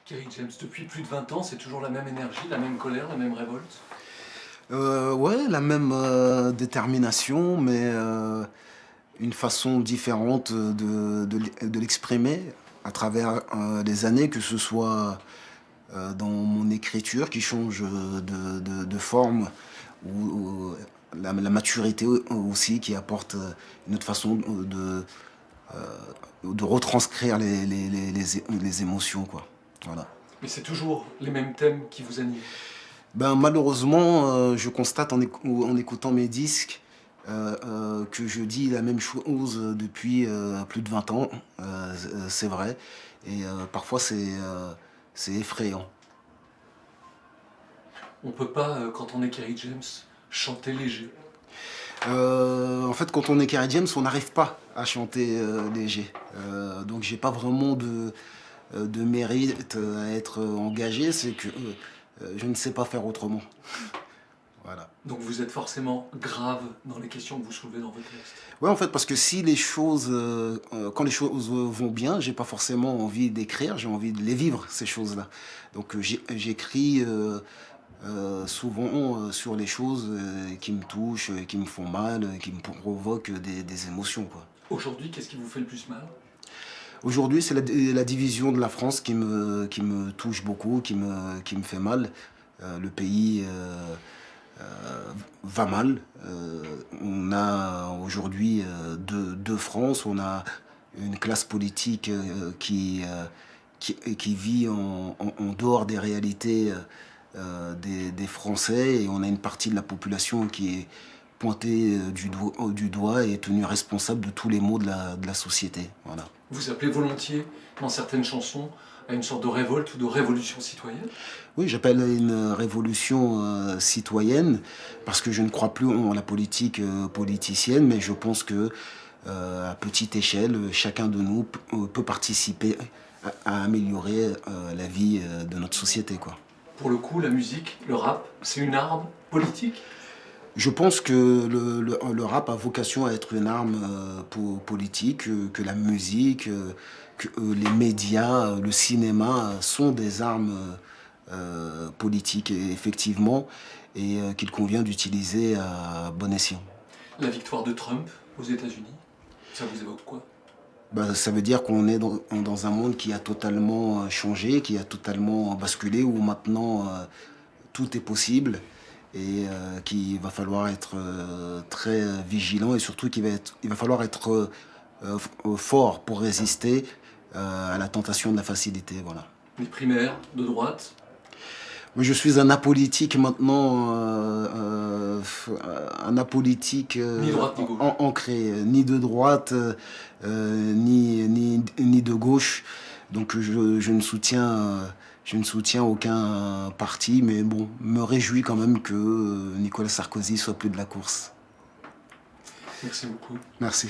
Kerry James, depuis plus de 20 ans, c'est toujours la même énergie, la même colère, la même révolte? Ouais, la même détermination, mais une façon différente de l'exprimer à travers les années, que ce soit dans mon écriture qui change de forme, ou la maturité aussi qui apporte une autre façon de retranscrire les émotions, quoi. Voilà. Mais c'est toujours les mêmes thèmes qui vous animent. Ben, malheureusement, je constate en écoutant mes disques que je dis la même chose depuis plus de 20 ans. C'est vrai. Et parfois, c'est effrayant. On peut pas, quand on est Kerry James, chanter léger. En fait, quand on est Kerry James, on n'arrive pas à chanter léger. Donc, j'ai pas vraiment de mérite à être engagé. C'est que je ne sais pas faire autrement. Voilà. Donc vous êtes forcément grave dans les questions que vous soulevez dans vos textes. Ouais, en fait, parce que si les choses, quand les choses vont bien, j'ai pas forcément envie d'écrire, j'ai envie de les vivre, ces choses-là. Donc j'écris souvent sur les choses qui me touchent, qui me font mal, qui me provoquent des émotions, quoi. Aujourd'hui, qu'est-ce qui vous fait le plus mal? Aujourd'hui, c'est la division de la France qui me touche beaucoup, qui me fait mal. Le pays va mal. On a aujourd'hui deux France. On a une classe politique qui vit en dehors des réalités des Français, et on a une partie de la population qui est pointée du doigt et tenue responsable de tous les maux de la société. Voilà. Vous appelez volontiers, dans certaines chansons, à une sorte de révolte ou de révolution citoyenne? Oui, j'appelle une révolution citoyenne, parce que je ne crois plus en la politique politicienne, mais je pense que à petite échelle, chacun de nous peut participer à améliorer la vie de notre société, quoi. Pour le coup, la musique, le rap, c'est une arme politique? Je pense que le rap a vocation à être une arme politique, que la musique, que les médias, le cinéma sont des armes politiques, effectivement, et qu'il convient d'utiliser à bon escient. La victoire de Trump aux États-Unis, ça vous évoque quoi? Bah, ça veut dire qu'on est dans un monde qui a totalement changé, qui a totalement basculé, où maintenant tout est possible, et qu'il va falloir être très vigilant, et surtout il va falloir être fort pour résister à la tentation de la facilité. Voilà. Les primaires de droite? Moi, je suis un apolitique maintenant, un apolitique Ni droite ni gauche. ancré, ni de droite, ni de gauche. Donc je ne soutiens aucun parti, mais bon, me réjouis quand même que Nicolas Sarkozy soit plus de la course. Merci beaucoup. Merci.